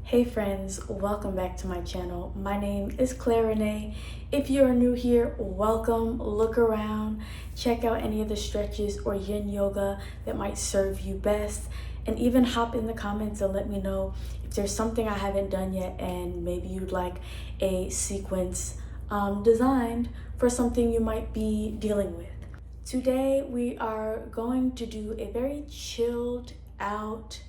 Hey friends, welcome back to my channel. My name is Claire Renee. If you're new here, welcome. Look around, check out any of the stretches or yin yoga that might serve you best, and even hop in the comments and let me know if there's something I haven't done yet and maybe you'd like a sequence designed for something you might be dealing with. Today we are going to do a very chilled out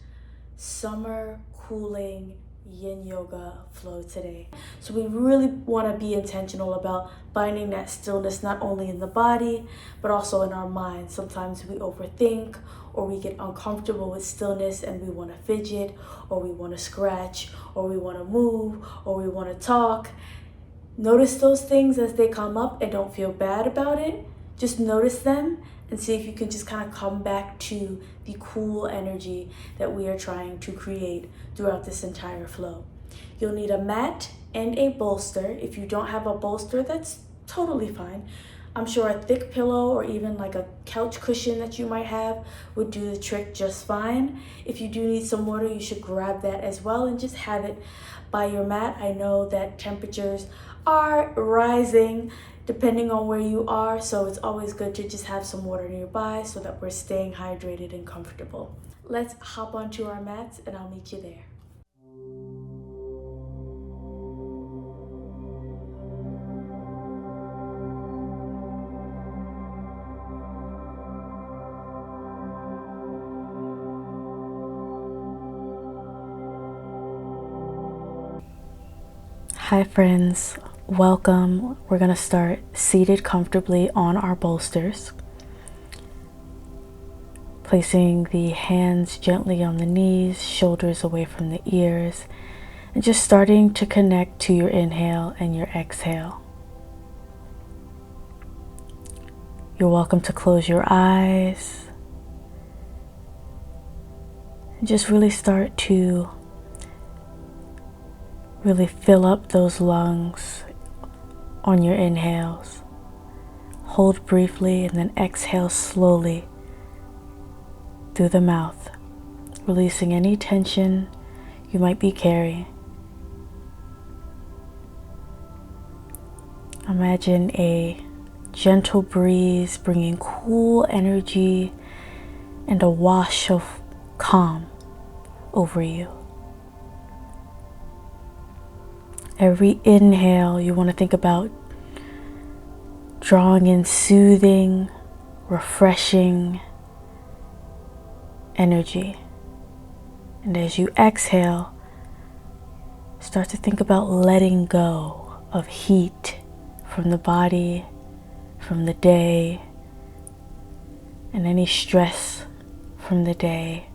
summer cooling yin yoga flow today. So we really want to be intentional about finding that stillness not only in the body but also in our mind. Sometimes we overthink or we get uncomfortable with stillness and we want to fidget or we want to scratch or we want to move or we want to talk. Notice those things as they come up and don't feel bad about it. Just notice them and see if you can just kind of come back to the cool energy that we are trying to create throughout this entire flow. You'll need a mat and a bolster. If you don't have a bolster, that's totally fine. I'm sure a thick pillow or even like a couch cushion that you might have would do the trick just fine. If you do need some water, you should grab that as well and just have it by your mat. I know that temperatures are rising depending on where you are, so it's always good to just have some water nearby so that we're staying hydrated and comfortable. Let's hop onto our mats and I'll meet you there. Hi friends, welcome. We're gonna start seated comfortably on our bolsters, placing the hands gently on the knees, shoulders away from the ears, and just starting to connect to your inhale and your exhale. You're welcome to close your eyes and just really start to fill up those lungs on your inhales. Hold briefly and then exhale slowly through the mouth, releasing any tension you might be carrying. Imagine a gentle breeze bringing cool energy and a wash of calm over you. Every inhale, you want to think about drawing in soothing, refreshing energy. And as you exhale, start to think about letting go of heat from the body, from the day, and any stress from the day.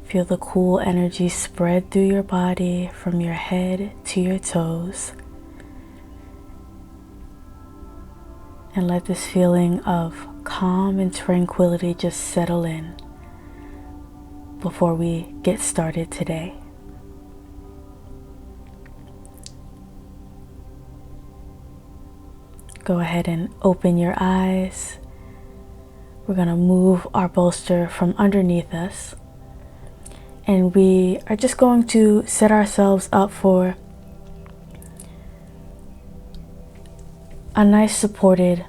Feel the cool energy spread through your body from your head to your toes. And let this feeling of calm and tranquility just settle in before we get started today. Go ahead and open your eyes. We're going to move our bolster from underneath us. And we are just going to set ourselves up for a nice supported,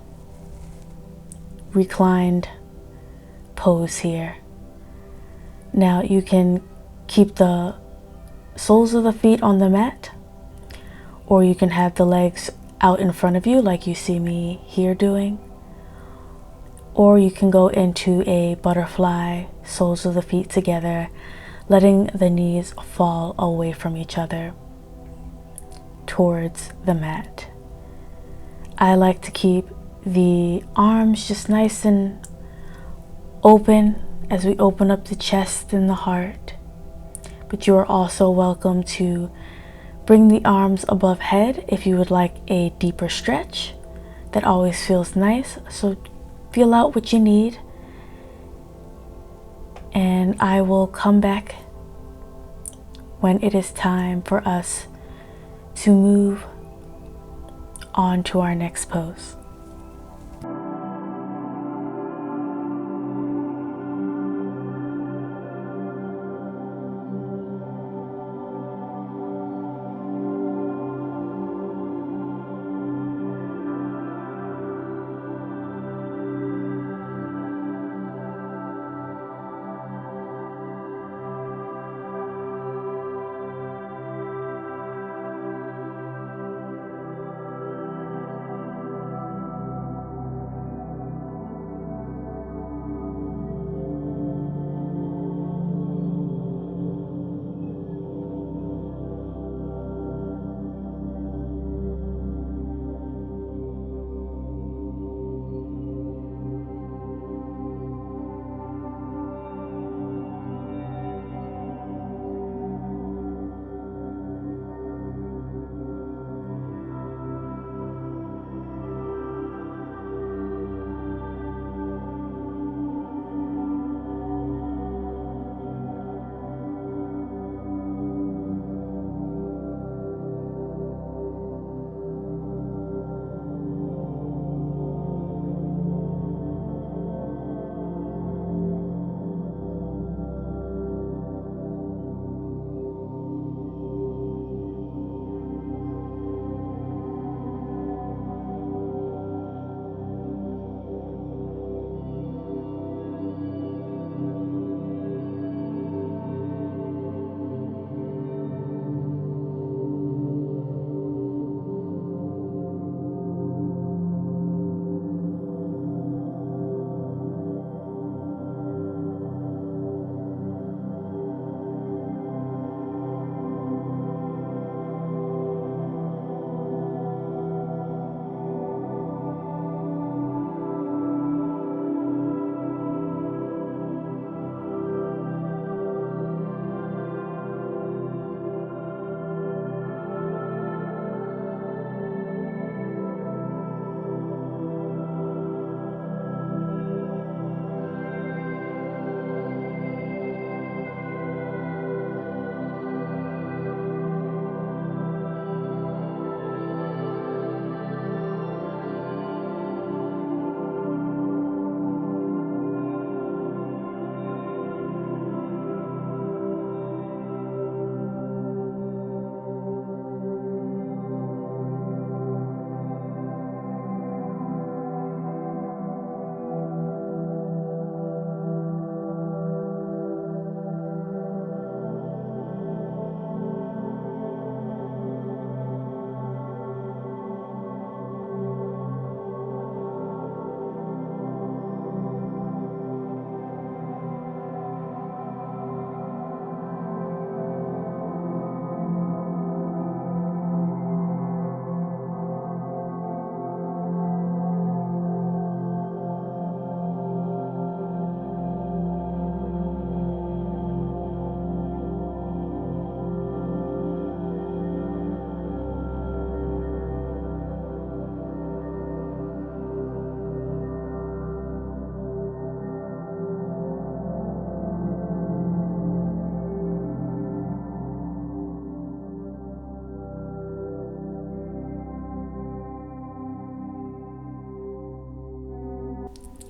reclined pose here. Now you can keep the soles of the feet on the mat, or you can have the legs out in front of you like you see me here doing, or you can go into a butterfly, soles of the feet together, letting the knees fall away from each other towards the mat. I like to keep the arms just nice and open as we open up the chest and the heart. But you are also welcome to bring the arms above head if you would like a deeper stretch. That always feels nice. So feel out what you need. And I will come back when it is time for us to move on to our next pose.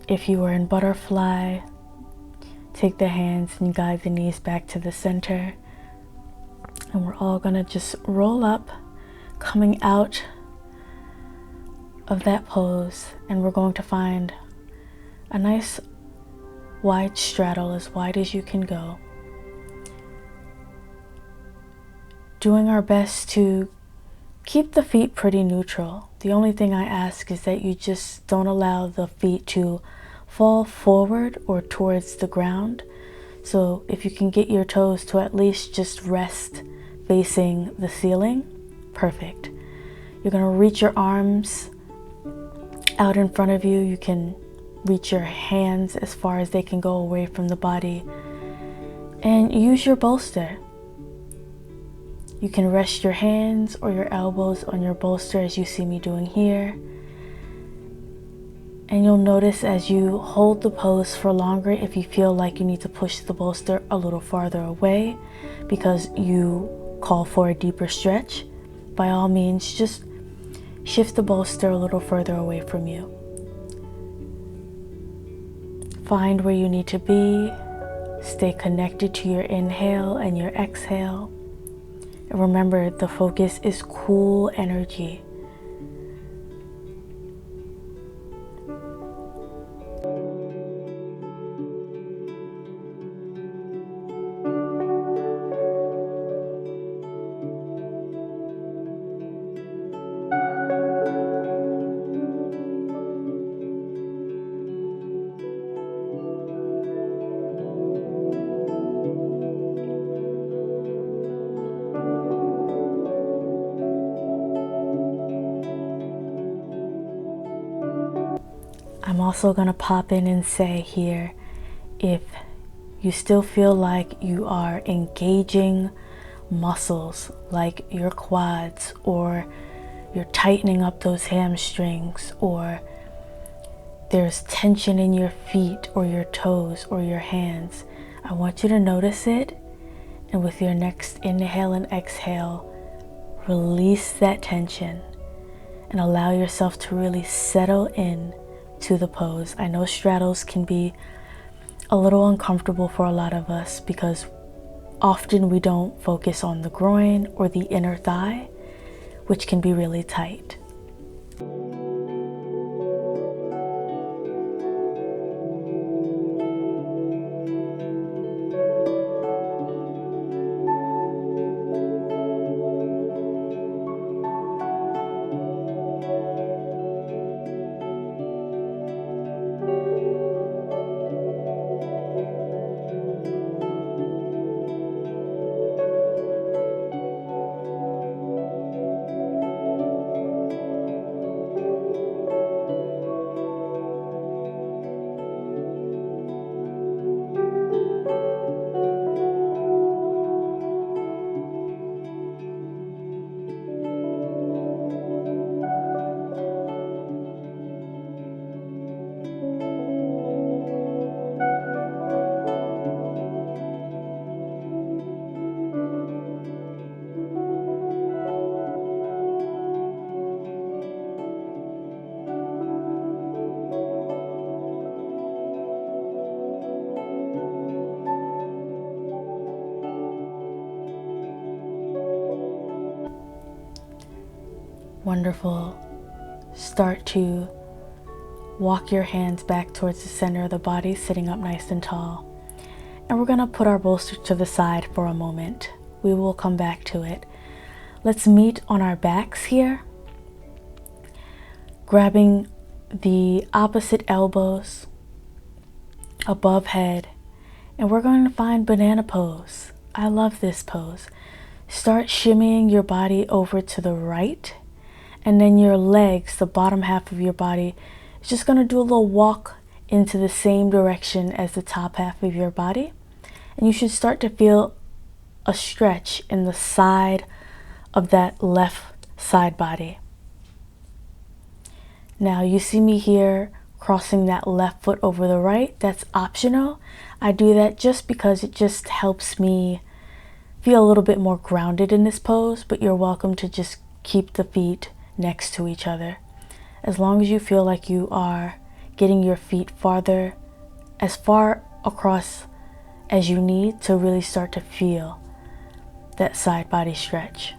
If you are in butterfly, take the hands and guide the knees back to the center. And we're all gonna just roll up, coming out of that pose, and we're going to find a nice wide straddle, as wide as you can go. Doing our best to keep the feet pretty neutral. The only thing I ask is that you just don't allow the feet to fall forward or towards the ground. So if you can get your toes to at least just rest facing the ceiling, perfect. You're gonna reach your arms out in front of you. You can reach your hands as far as they can go away from the body, and use your bolster. You can rest your hands or your elbows on your bolster as you see me doing here. And you'll notice as you hold the pose for longer, if you feel like you need to push the bolster a little farther away because you call for a deeper stretch, by all means, just shift the bolster a little further away from you. Find where you need to be. Stay connected to your inhale and your exhale. And remember, the focus is cool energy. I'm also going to pop in and say here, if you still feel like you are engaging muscles like your quads, or you're tightening up those hamstrings, or there's tension in your feet or your toes or your hands, I want you to notice it, and with your next inhale and exhale, release that tension and allow yourself to really settle in to the pose. I know straddles can be a little uncomfortable for a lot of us because often we don't focus on the groin or the inner thigh, which can be really tight. Wonderful. Start to walk your hands back towards the center of the body, sitting up nice and tall. And we're going to put our bolster to the side for a moment. We will come back to it. Let's meet on our backs here, grabbing the opposite elbows above head, and we're going to find banana pose. I love this pose. Start shimmying your body over to the right, and then your legs, the bottom half of your body, is just going to do a little walk into the same direction as the top half of your body. And you should start to feel a stretch in the side of that left side body. Now you see me here crossing that left foot over the right. That's optional. I do that just because it just helps me feel a little bit more grounded in this pose, but you're welcome to just keep the feet next to each other. As long as you feel like you are getting your feet as far across as you need to really start to feel that side body stretch.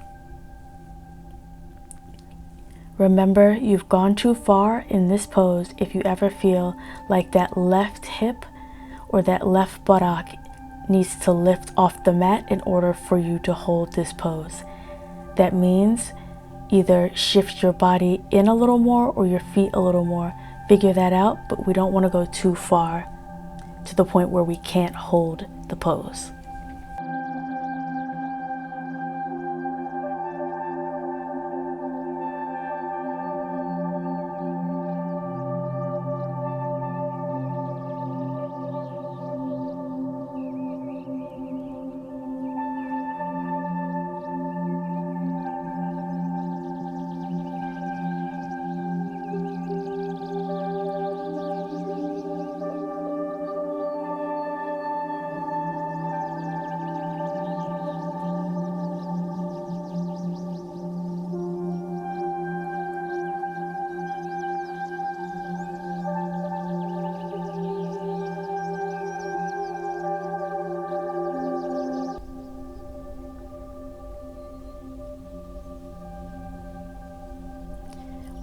Remember, you've gone too far in this pose if you ever feel like that left hip or that left buttock needs to lift off the mat in order for you to hold this pose. That means either shift your body in a little more or your feet a little more. Figure that out, but we don't want to go too far to the point where we can't hold the pose.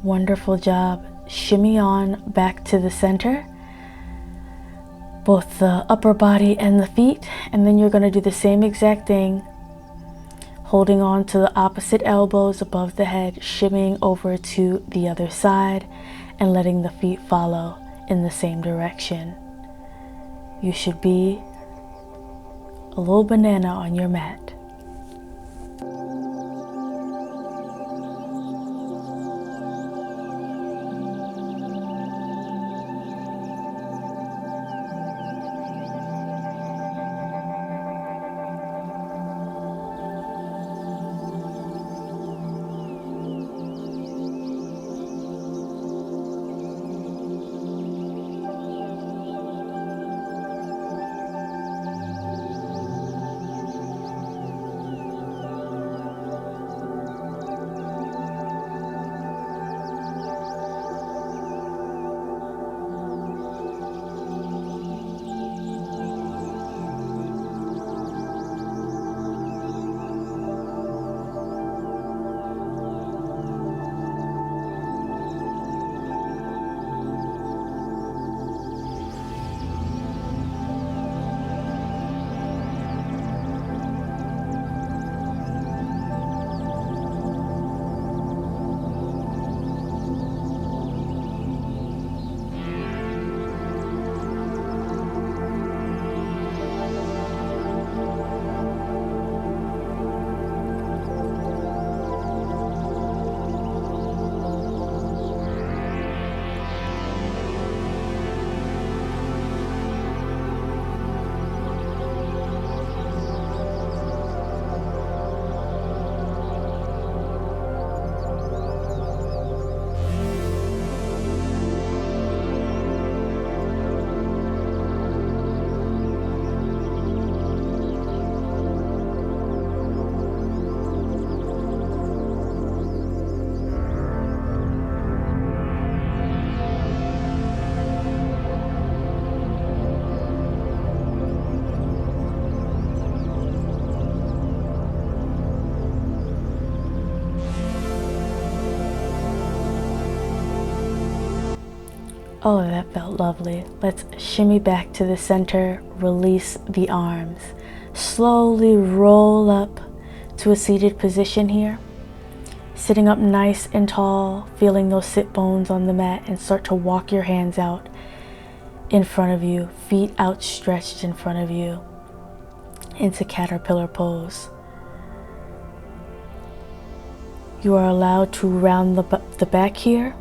Wonderful job. Shimmy on back to the center, both the upper body and the feet, and then you're going to do the same exact thing, holding on to the opposite elbows above the head, shimmying over to the other side and letting the feet follow in the same direction. You should be a little banana on your mat. Oh, that felt lovely. Let's shimmy back to the center, release the arms. Slowly roll up to a seated position here. Sitting up nice and tall, feeling those sit bones on the mat, and start to walk your hands out in front of you, feet outstretched in front of you, into caterpillar pose. You are allowed to round the back here.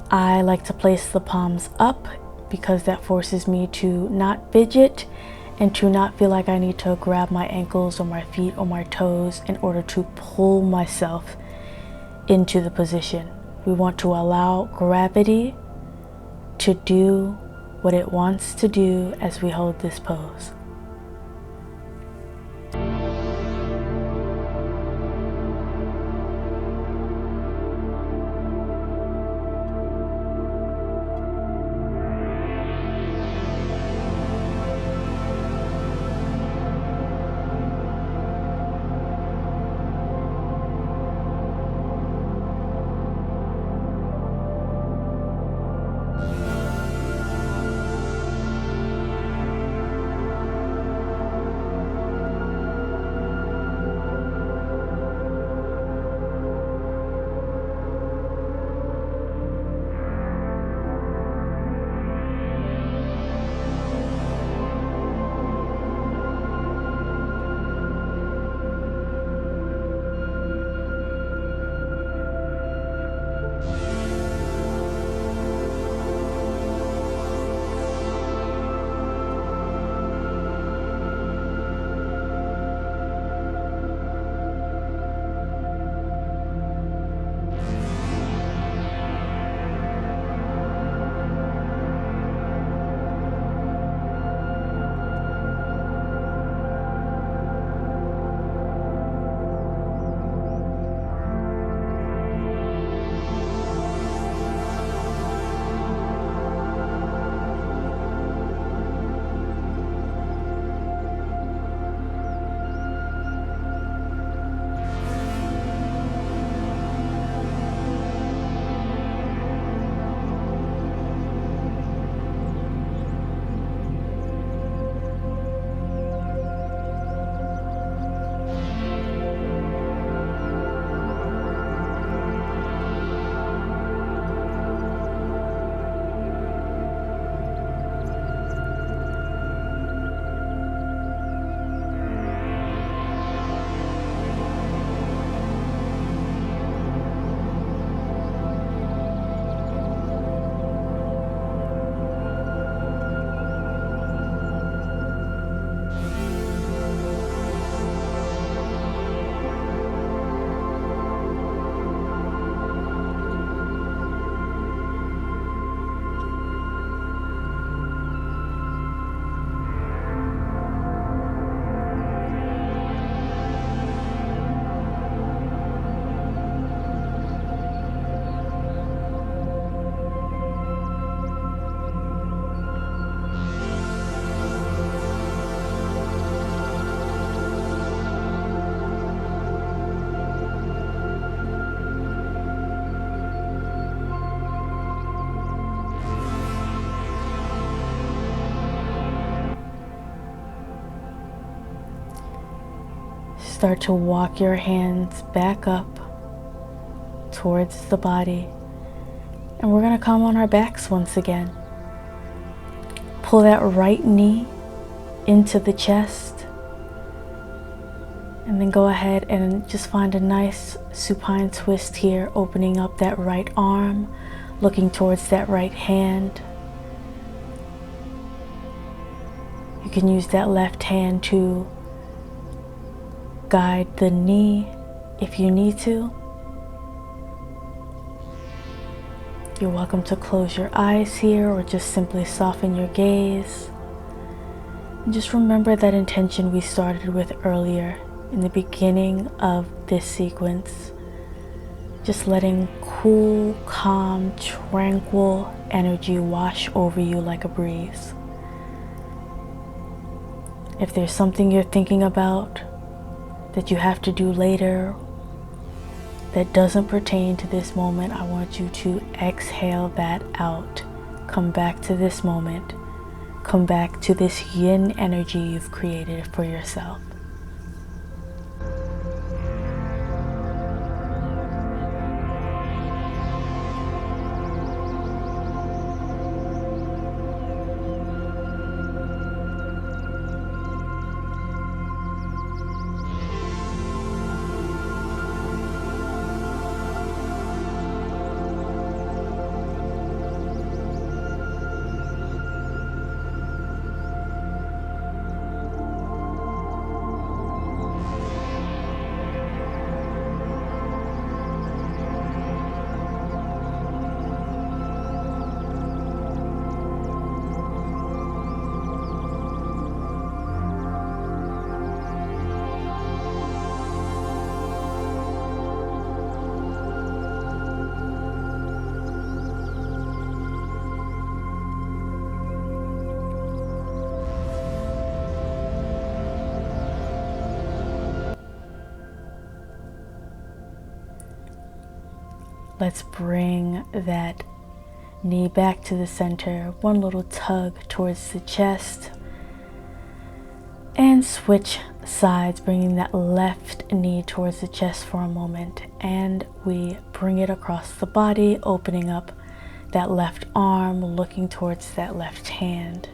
I like to place the palms up because that forces me to not fidget and to not feel like I need to grab my ankles or my feet or my toes in order to pull myself into the position. We want to allow gravity to do what it wants to do as we hold this pose. Start to walk your hands back up towards the body. And we're going to come on our backs once again. Pull that right knee into the chest. And then go ahead and just find a nice supine twist here, opening up that right arm, looking towards that right hand. You can use that left hand to guide the knee if you need to. You're welcome to close your eyes here or just simply soften your gaze. And just remember that intention we started with earlier in the beginning of this sequence. Just letting cool, calm, tranquil energy wash over you like a breeze. If there's something you're thinking about that you have to do later that doesn't pertain to this moment, I want you to exhale that out. Come back to this moment. Come back to this yin energy you've created for yourself. Let's bring that knee back to the center. One little tug towards the chest. And switch sides, bringing that left knee towards the chest for a moment. And we bring it across the body, opening up that left arm, looking towards that left hand.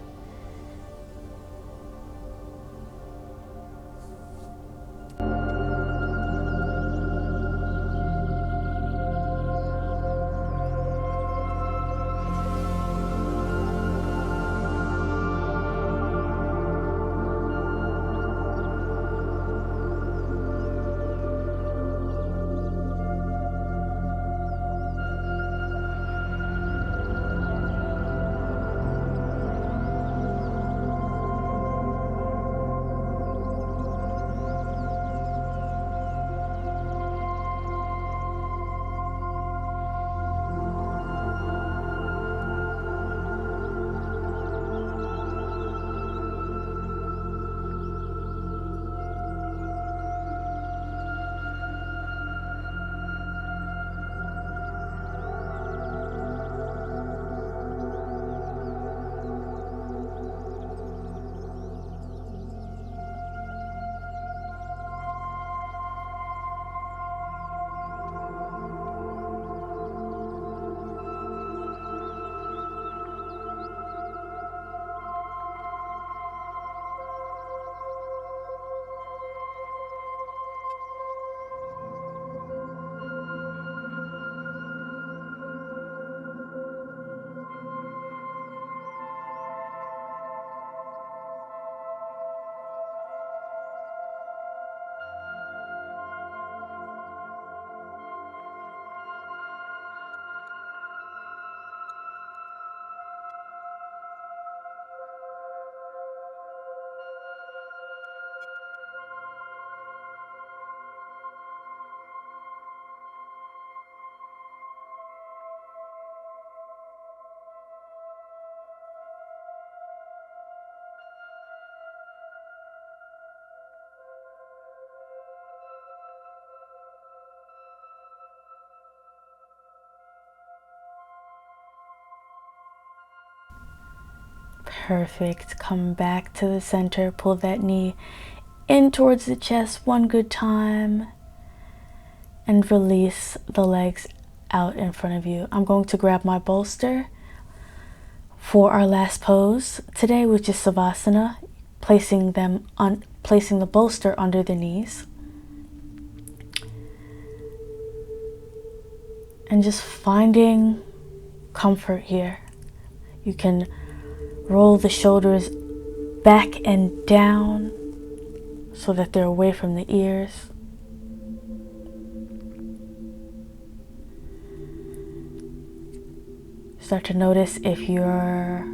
Perfect. Come back to the center. Pull that knee in towards the chest one good time, and release the legs out in front of you. I'm going to grab my bolster for our last pose today, which is Savasana, placing the bolster under the knees. And just finding comfort here. You can roll the shoulders back and down so that they're away from the ears. Start to notice if you're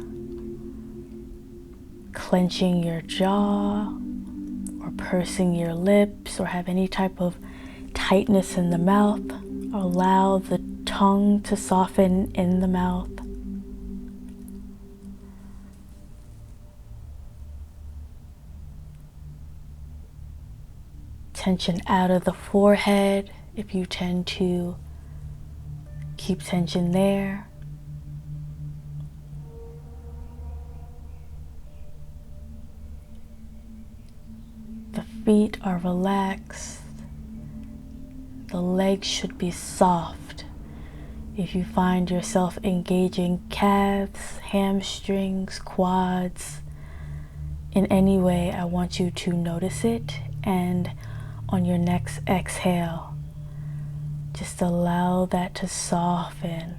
clenching your jaw or pursing your lips or have any type of tightness in the mouth. Allow the tongue to soften in the mouth. Tension out of the forehead if you tend to keep tension there. The feet are relaxed. The legs should be soft. If you find yourself engaging calves, hamstrings, quads, in any way, I want you to notice it, and on your next exhale, just allow that to soften.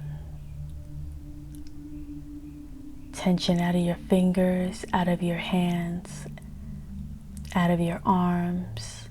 Tension out of your fingers, out of your hands, out of your arms.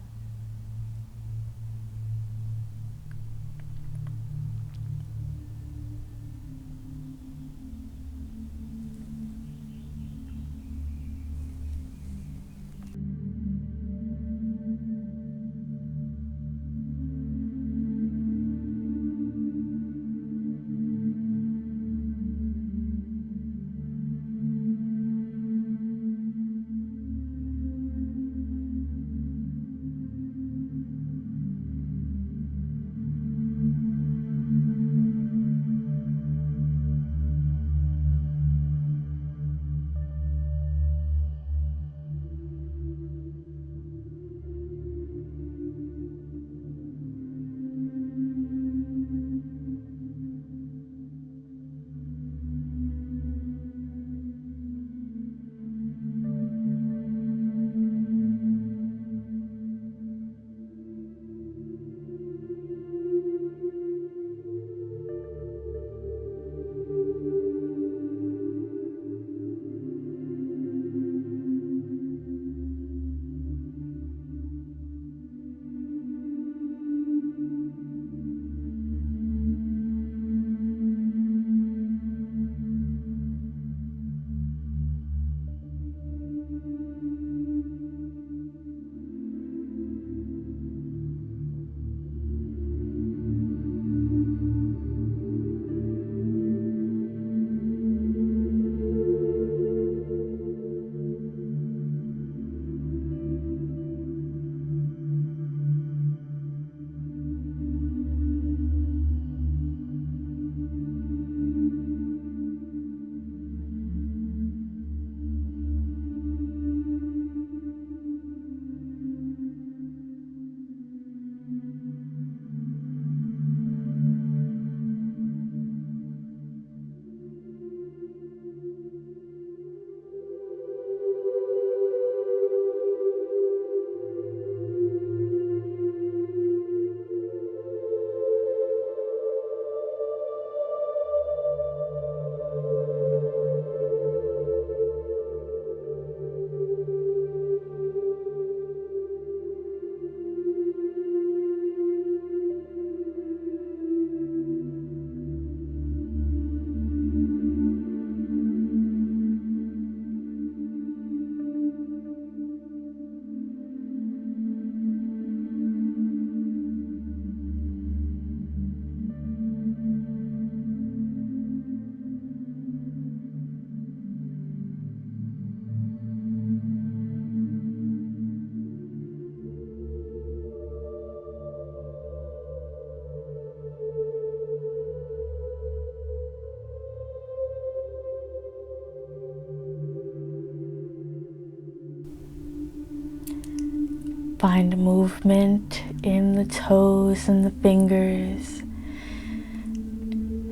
Find movement in the toes and the fingers,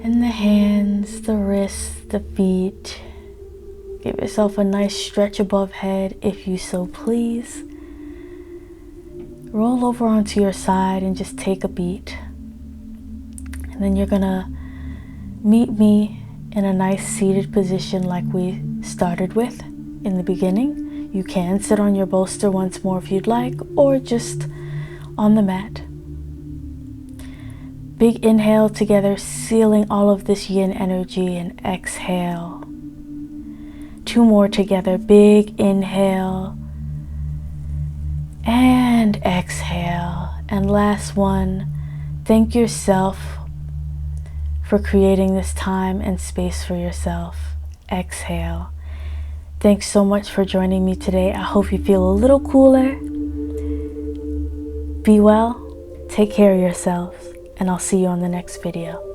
in the hands, the wrists, the feet. Give yourself a nice stretch above head if you so please. Roll over onto your side and just take a beat. And then you're gonna meet me in a nice seated position like we started with in the beginning. You can sit on your bolster once more if you'd like, or just on the mat. Big inhale together, sealing all of this yin energy, and exhale. 2 more together. Big inhale and exhale. And last one, thank yourself for creating this time and space for yourself. Exhale. Thanks so much for joining me today. I hope you feel a little cooler. Be well, take care of yourselves, and I'll see you on the next video.